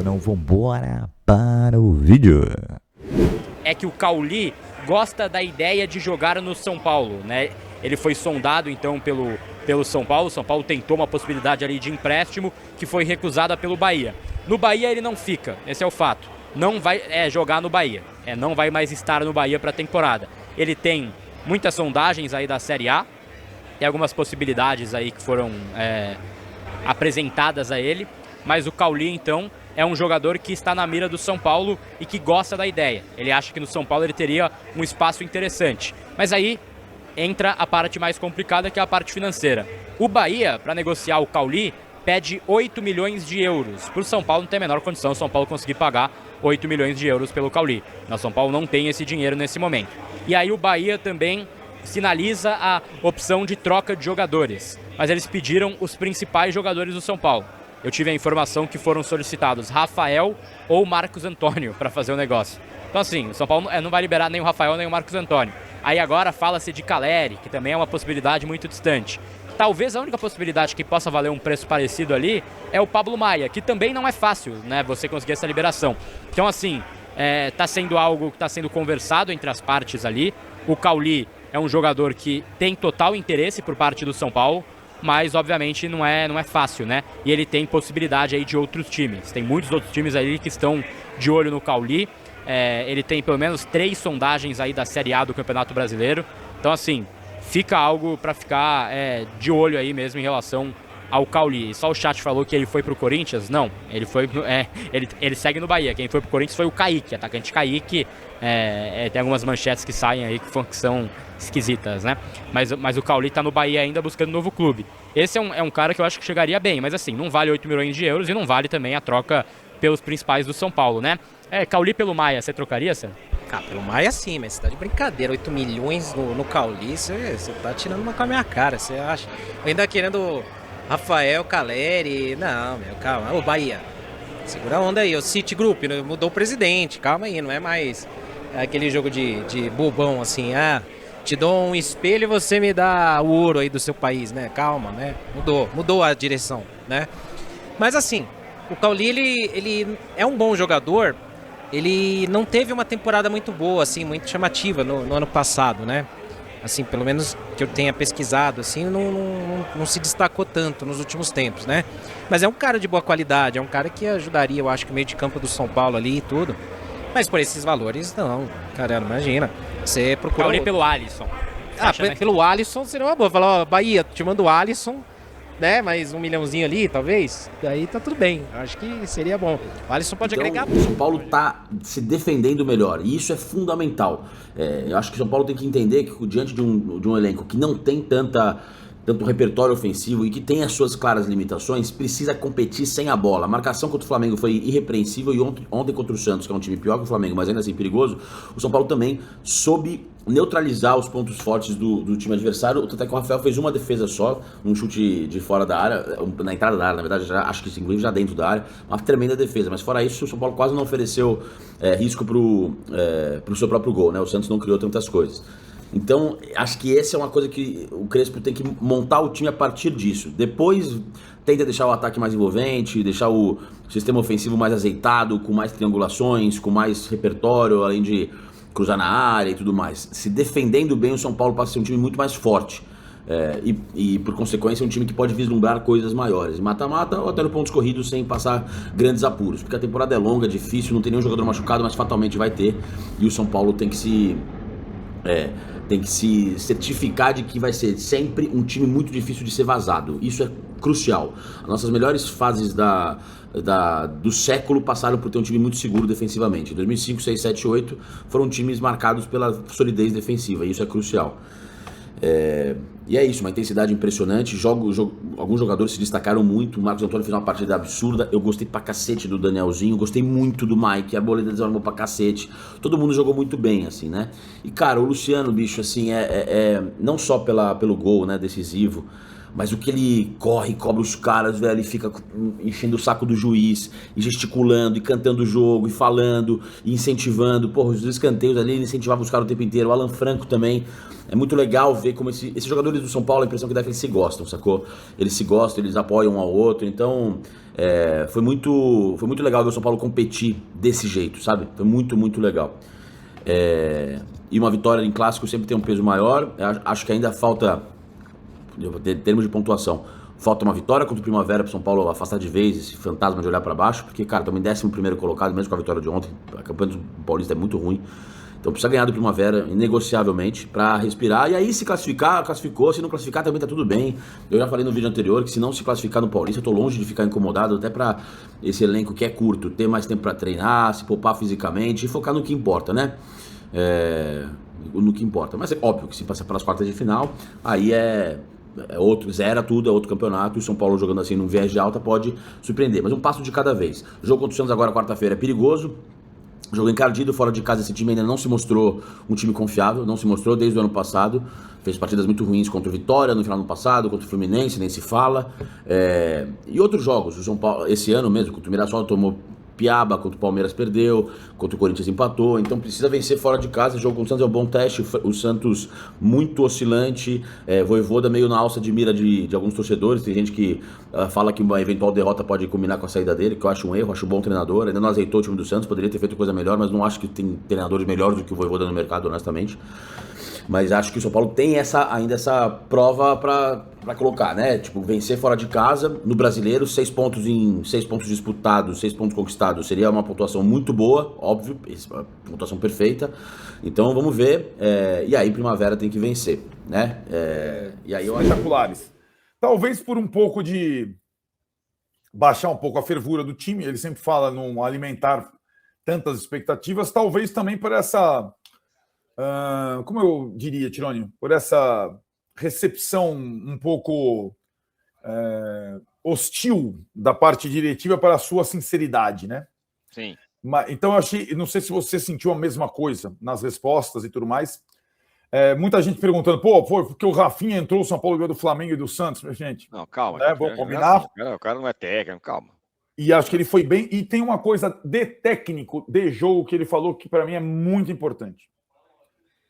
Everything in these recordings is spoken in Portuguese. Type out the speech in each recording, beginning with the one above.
não, vambora para o vídeo. É que o Cauli gosta da ideia de jogar no São Paulo, né? Ele foi sondado então pelo São Paulo. O São Paulo tentou uma possibilidade ali de empréstimo que foi recusada pelo Bahia. No Bahia ele não fica, esse é o fato. Não vai jogar no Bahia, não vai mais estar no Bahia para a temporada. Ele tem muitas sondagens aí da Série A, tem algumas possibilidades aí que foram apresentadas a ele, mas o Cauli então é um jogador que está na mira do São Paulo e que gosta da ideia. Ele acha que no São Paulo ele teria um espaço interessante. Mas aí entra a parte mais complicada, que é a parte financeira. O Bahia, para negociar o Cauli, pede 8 milhões de euros. Para o São Paulo não tem a menor condição o São Paulo conseguir pagar 8 milhões de euros pelo Cauli. O São Paulo não tem esse dinheiro nesse momento. E aí o Bahia também sinaliza a opção de troca de jogadores. Mas eles pediram os principais jogadores do São Paulo. Eu tive a informação que foram solicitados Rafael ou Marcos Antônio para fazer o negócio. Então assim, o São Paulo não vai liberar nem o Rafael nem o Marcos Antônio. Aí agora fala-se de Caleri, que também é uma possibilidade muito distante. Talvez a única possibilidade que possa valer um preço parecido ali é o Pablo Maia, que também não é fácil, né, você conseguir essa liberação. Então assim, tá sendo algo que está sendo conversado entre as partes ali. O Cauli é um jogador que tem total interesse por parte do São Paulo, mas obviamente não é fácil, né? E ele tem possibilidade aí de outros times. Tem muitos outros times aí que estão de olho no Cauli. Ele tem pelo menos 3 sondagens aí da Série A do Campeonato Brasileiro. Então assim, fica algo para ficar de olho aí mesmo em relação ao Cauli. Só o chat falou que ele foi pro Corinthians. Não, ele foi ele segue no Bahia. Quem foi pro Corinthians foi o Kaique, atacante Kaique. Tem algumas manchetes que saem aí que são esquisitas, né? Mas o Cauli tá no Bahia ainda buscando um novo clube. Esse é um cara que eu acho que chegaria bem, mas assim, não vale 8 milhões de euros e não vale também a troca pelos principais do São Paulo, né? Cauli pelo Maia, você trocaria, Sam? Pelo Maia sim, mas você tá de brincadeira. 8 milhões no Cauli, você tá tirando uma com a minha cara, você acha? Ainda querendo Rafael, Caleri, não, meu, calma. Ô, Bahia, segura a onda aí, o City Group, mudou o presidente, calma aí, não é mais aquele jogo de bobão assim, te dou um espelho e você me dá o ouro aí do seu país, né? Calma, né? Mudou a direção, né? Mas assim, o Cauli, ele é um bom jogador, ele não teve uma temporada muito boa, assim, muito chamativa no ano passado, né? Assim, pelo menos que eu tenha pesquisado, assim, não se destacou tanto nos últimos tempos, né? Mas é um cara de boa qualidade, é um cara que ajudaria, eu acho, que o meio de campo do São Paulo ali e tudo. Mas por esses valores, não. Caramba, imagina. Você procura... Cauli pelo Alisson. Pelo Alisson seria uma boa. Falar, ó, Bahia, te mando o Alisson, né? Mais 1 milhãozinho ali, talvez. Daí tá tudo bem. Acho que seria bom. O Alisson pode agregar. O São Paulo tá se defendendo melhor. E isso é fundamental. Eu acho que o São Paulo tem que entender que diante de um elenco que não tem tanto repertório ofensivo e que tem as suas claras limitações, precisa competir sem a bola. A marcação contra o Flamengo foi irrepreensível e ontem contra o Santos, que é um time pior que o Flamengo, mas ainda assim perigoso, o São Paulo também soube neutralizar os pontos fortes do time adversário. Até que o Rafael fez uma defesa só, um chute de fora da área, na entrada da área, na verdade, acho que inclusive já dentro da área, uma tremenda defesa, mas fora isso, o São Paulo quase não ofereceu risco pro seu próprio gol, né? O Santos não criou tantas coisas. Então, acho que essa é uma coisa que o Crespo tem que montar o time a partir disso. Depois, tenta deixar o ataque mais envolvente, deixar o sistema ofensivo mais azeitado, com mais triangulações, com mais repertório, além de cruzar na área e tudo mais. Se defendendo bem, o São Paulo passa a ser um time muito mais forte. E por consequência, um time que pode vislumbrar coisas maiores. Mata-mata ou até no pontos corridos sem passar grandes apuros. Porque a temporada é longa, difícil, não tem nenhum jogador machucado, mas fatalmente vai ter. E o São Paulo tem que se certificar de que vai ser sempre um time muito difícil de ser vazado. Isso é crucial. As nossas melhores fases do século passaram por ter um time muito seguro defensivamente. 2005, 6, 7, 8 foram times marcados pela solidez defensiva. E isso é crucial. E é isso, uma intensidade impressionante. Alguns jogadores se destacaram muito. O Marcos Antônio fez uma partida absurda. Eu gostei pra cacete do Danielzinho. Gostei muito do Mike. A Boleda desarmou pra cacete. Todo mundo jogou muito bem, assim, né? E cara, o Luciano, bicho, assim, não só pelo gol, né, decisivo, Mas o que ele corre, cobra os caras, velho, e fica enchendo o saco do juiz, e gesticulando, e cantando o jogo, e falando, e incentivando. Porra, os escanteios ali, ele incentivava os caras o tempo inteiro. O Alan Franco também. É muito legal ver como esses jogadores do São Paulo, a impressão que dá é que eles se gostam, sacou? Eles se gostam, eles apoiam um ao outro. Então, foi muito legal ver o São Paulo competir desse jeito, sabe? Foi muito, muito legal. E uma vitória em clássico sempre tem um peso maior. Acho que ainda falta, em termos de pontuação, falta uma vitória contra o Primavera para São Paulo afastar de vez esse fantasma de olhar para baixo, porque, cara, estamos em 11º colocado, mesmo com a vitória de ontem. A campanha do Paulista é muito ruim. Então precisa ganhar do Primavera, inegociavelmente, para respirar. E aí, se classificar, classificou. Se não classificar, também tá tudo bem. Eu já falei no vídeo anterior que se não se classificar no Paulista, eu tô longe de ficar incomodado, até para esse elenco que é curto, ter mais tempo para treinar, se poupar fisicamente e focar no que importa, né? No que importa. Mas é óbvio que se passar pelas quartas de final, aí zera tudo, é outro campeonato, e o São Paulo jogando assim num viés de alta pode surpreender, mas um passo de cada vez. O jogo contra o Santos agora quarta-feira é perigoso, jogo encardido, fora de casa esse time ainda não se mostrou um time confiável, não se mostrou desde o ano passado, fez partidas muito ruins contra o Vitória no final do ano passado, contra o Fluminense, nem se fala, e outros jogos, o São Paulo, esse ano mesmo, contra o Mirassol tomou piaba, contra o Palmeiras perdeu, contra o Corinthians empatou, então precisa vencer fora de casa. O jogo com o Santos é um bom teste, o Santos muito oscilante, Vojvoda meio na alça de mira de alguns torcedores, tem gente que fala que uma eventual derrota pode combinar com a saída dele, que eu acho um erro, acho um bom treinador, ainda não azeitou o time do Santos, poderia ter feito coisa melhor, mas não acho que tem treinadores melhores do que o Vojvoda no mercado, honestamente. Mas acho que o São Paulo tem ainda essa prova pra colocar, né? Tipo, vencer fora de casa, no Brasileiro, 6 pontos disputados, 6 pontos conquistados, seria uma pontuação muito boa, óbvio, pontuação perfeita. Então vamos ver, e aí Primavera tem que vencer, né? E aí espetaculares. Talvez por um pouco de baixar um pouco a fervura do time, ele sempre fala não alimentar tantas expectativas, talvez também por essa... como eu diria, Tironi, por essa recepção um pouco hostil da parte diretiva para a sua sinceridade, né? Sim. Então eu achei, não sei se você sentiu a mesma coisa nas respostas e tudo mais. Muita gente perguntando, foi porque o Rafinha entrou, o São Paulo ganhou do Flamengo e do Santos, minha gente. Não, calma. Vamos combinar? O cara não é técnico, calma. E acho que ele foi bem. E tem uma coisa de técnico, de jogo, que ele falou que para mim é muito importante.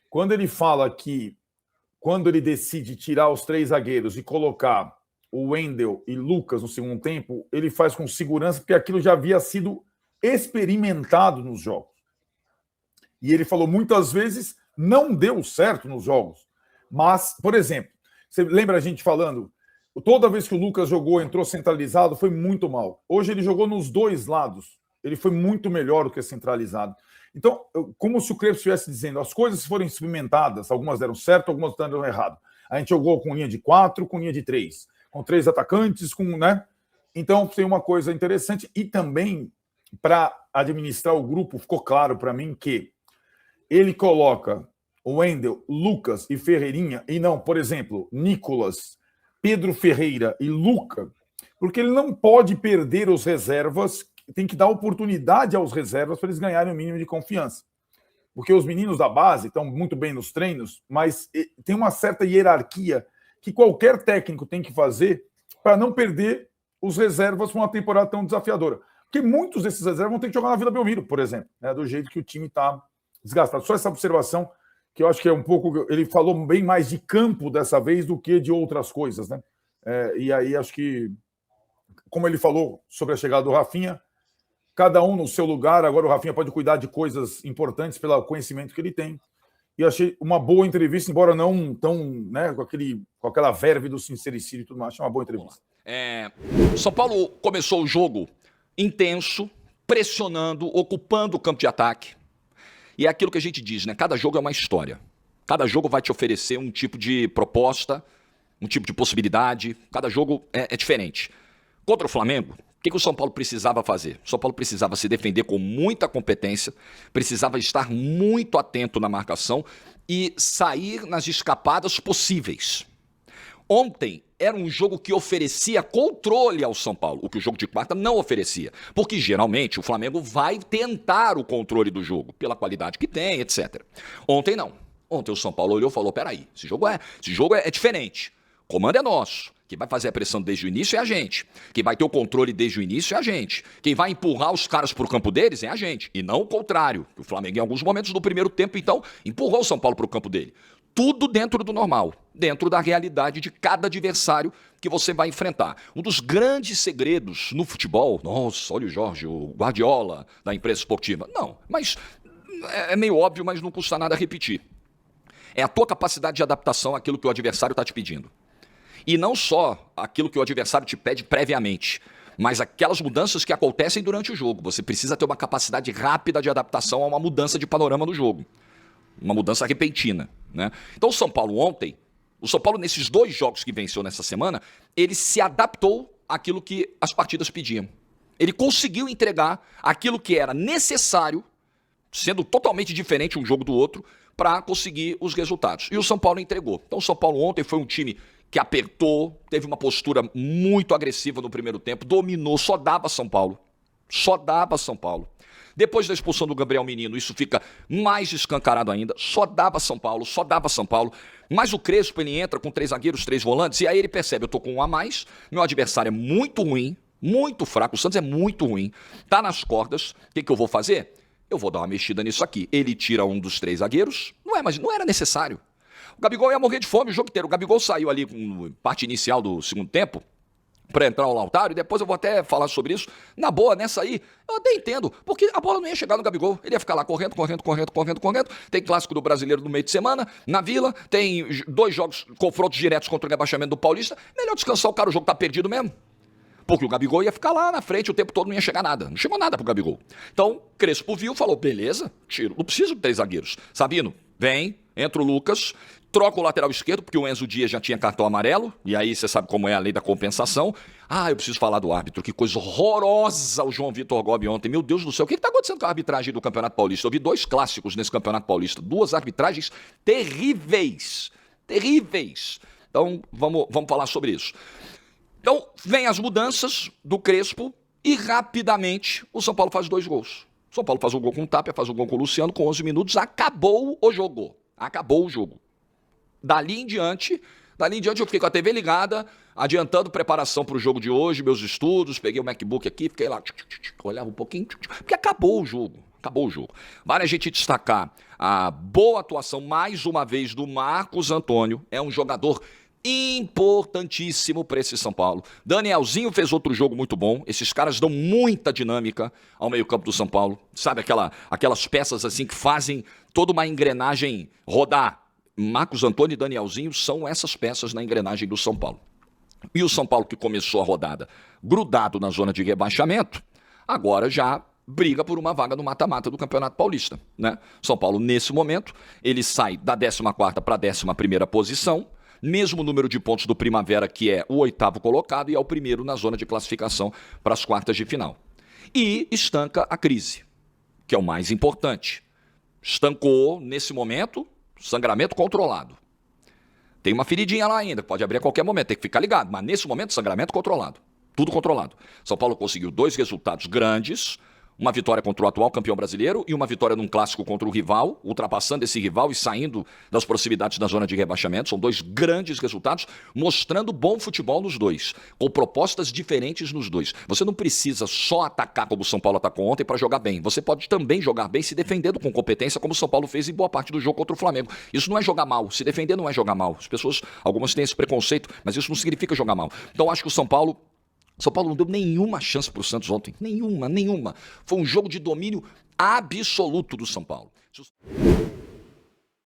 Quando ele fala que, quando ele decide tirar os 3 zagueiros e colocar o Wendel e Lucas no segundo tempo, ele faz com segurança, porque aquilo já havia sido experimentado nos jogos. E ele falou muitas vezes, não deu certo nos jogos. Mas, por exemplo, você lembra a gente falando, toda vez que o Lucas jogou, entrou centralizado, foi muito mal. Hoje ele jogou nos 2 lados. Ele foi muito melhor do que centralizado. Então, como se o Crepes estivesse dizendo, as coisas foram experimentadas, algumas deram certo, algumas deram errado. A gente jogou com linha de 4, com linha de 3, com 3 atacantes, né? Então, tem uma coisa interessante. E também, para administrar o grupo, ficou claro para mim que ele coloca o Wendel, Lucas e Ferreirinha, e não, por exemplo, Nicolas, Pedro Ferreira e Luca, porque ele não pode perder os reservas, tem que dar oportunidade aos reservas para eles ganharem o mínimo de confiança. Porque os meninos da base estão muito bem nos treinos, mas tem uma certa hierarquia que qualquer técnico tem que fazer para não perder os reservas para uma temporada tão desafiadora. Porque muitos desses reservas vão ter que jogar na Vila Belmiro, por exemplo, né, do jeito que o time está desgastado. Só essa observação, que eu acho que é um pouco... Ele falou bem mais de campo dessa vez do que de outras coisas, né? E aí acho que, como ele falou sobre a chegada do Rafinha, cada um no seu lugar. Agora o Rafinha pode cuidar de coisas importantes pelo conhecimento que ele tem. E achei uma boa entrevista, embora não tão, né, com aquela verve do sincericídio e tudo mais. Achei uma boa entrevista. São Paulo começou o jogo intenso, pressionando, ocupando o campo de ataque. E é aquilo que a gente diz, né? Cada jogo é uma história. Cada jogo vai te oferecer um tipo de proposta, um tipo de possibilidade. Cada jogo é diferente. Contra o Flamengo, o que o São Paulo precisava fazer? O São Paulo precisava se defender com muita competência, precisava estar muito atento na marcação e sair nas escapadas possíveis. Ontem era um jogo que oferecia controle ao São Paulo, o que o jogo de quarta não oferecia, porque geralmente o Flamengo vai tentar o controle do jogo, pela qualidade que tem, etc. Ontem não. Ontem o São Paulo olhou e falou, peraí, esse jogo é diferente, o comando é nosso. Quem vai fazer a pressão desde o início é a gente. Quem vai ter o controle desde o início é a gente. Quem vai empurrar os caras pro campo deles é a gente. E não o contrário. O Flamengo, em alguns momentos do primeiro tempo, então, empurrou o São Paulo pro campo dele. Tudo dentro do normal, dentro da realidade de cada adversário que você vai enfrentar. Um dos grandes segredos no futebol, nossa, olha o Jorge, o Guardiola da imprensa esportiva. Não, mas é meio óbvio, mas não custa nada repetir. É a tua capacidade de adaptação àquilo que o adversário está te pedindo. E não só aquilo que o adversário te pede previamente, mas aquelas mudanças que acontecem durante o jogo. Você precisa ter uma capacidade rápida de adaptação a uma mudança de panorama no jogo. Uma mudança repentina, né? Então o São Paulo ontem, nesses 2 jogos que venceu nessa semana, ele se adaptou àquilo que as partidas pediam. Ele conseguiu entregar aquilo que era necessário, sendo totalmente diferente um jogo do outro, para conseguir os resultados. E o São Paulo entregou. Então o São Paulo ontem foi um time que apertou, teve uma postura muito agressiva no primeiro tempo, dominou, só dava São Paulo. Só dava São Paulo. Depois da expulsão do Gabriel Menino, isso fica mais escancarado ainda. Só dava São Paulo, só dava São Paulo. Mas o Crespo, ele entra com 3 zagueiros, 3 volantes, e aí ele percebe, eu tô com 1 a mais, meu adversário é muito ruim, muito fraco, o Santos é muito ruim, tá nas cordas, o que eu vou fazer? Eu vou dar uma mexida nisso aqui. Ele tira um dos 3 zagueiros, não era necessário. O Gabigol ia morrer de fome o jogo inteiro. O Gabigol saiu ali com parte inicial do segundo tempo para entrar ao Lautaro, e depois eu vou até falar sobre isso. Na boa, nessa aí, eu até entendo, porque a bola não ia chegar no Gabigol. Ele ia ficar lá correndo. Tem clássico do Brasileiro no meio de semana, na Vila, tem 2 jogos, confrontos diretos contra o rebaixamento do Paulista. Melhor descansar o cara, o jogo tá perdido mesmo. Porque o Gabigol ia ficar lá na frente o tempo todo, não ia chegar nada. Não chegou nada pro Gabigol. Então, Crespo viu, falou, beleza, tiro. Não preciso de 3 zagueiros. Sabino, vem, entra o Lucas, troca o lateral esquerdo, porque o Enzo Dias já tinha cartão amarelo, e aí você sabe como é a lei da compensação. Ah, eu preciso falar do árbitro, que coisa horrorosa o João Vitor Gobi ontem. Meu Deus do céu, o que está acontecendo com a arbitragem do Campeonato Paulista? Eu vi 2 clássicos nesse Campeonato Paulista, 2 arbitragens terríveis. Então, vamos falar sobre isso. Então, vem as mudanças do Crespo e rapidamente o São Paulo faz 2 gols. O São Paulo faz um gol com o Tapia, faz um gol com o Luciano, com 11 minutos, acabou o jogo. Dali em diante eu fiquei com a TV ligada, adiantando preparação para o jogo de hoje, meus estudos, peguei o MacBook aqui, fiquei lá, olhava um pouquinho, porque acabou o jogo. Vale a gente destacar a boa atuação, mais uma vez, do Marcos Antônio, é um jogador importantíssimo para esse São Paulo. Danielzinho fez outro jogo muito bom. Esses caras dão muita dinâmica ao meio-campo do São Paulo. Sabe aquelas peças assim que fazem toda uma engrenagem rodar. Marcos Antônio e Danielzinho são essas peças na engrenagem do São Paulo. E o São Paulo, que começou a rodada grudado na zona de rebaixamento, agora já briga por uma vaga no mata-mata do Campeonato Paulista, né? São Paulo, nesse momento, ele sai da 14ª para a 11ª posição, mesmo número de pontos do Primavera, que é o 8º colocado, e é o primeiro na zona de classificação para as quartas de final. E estanca a crise, que é o mais importante. Estancou, nesse momento, sangramento controlado. Tem uma feridinha lá ainda, pode abrir a qualquer momento, tem que ficar ligado, mas nesse momento, sangramento controlado. Tudo controlado. São Paulo conseguiu 2 resultados grandes, uma vitória contra o atual campeão brasileiro e uma vitória num clássico contra o rival, ultrapassando esse rival e saindo das proximidades da zona de rebaixamento. São 2 grandes resultados, mostrando bom futebol nos 2, com propostas diferentes nos 2. Você não precisa só atacar como o São Paulo atacou ontem para jogar bem. Você pode também jogar bem se defendendo com competência, como o São Paulo fez em boa parte do jogo contra o Flamengo. Isso não é jogar mal. Se defender não é jogar mal. As pessoas, algumas têm esse preconceito, mas isso não significa jogar mal. Então acho que o São Paulo não deu nenhuma chance para o Santos ontem. Nenhuma. Foi um jogo de domínio absoluto do São Paulo.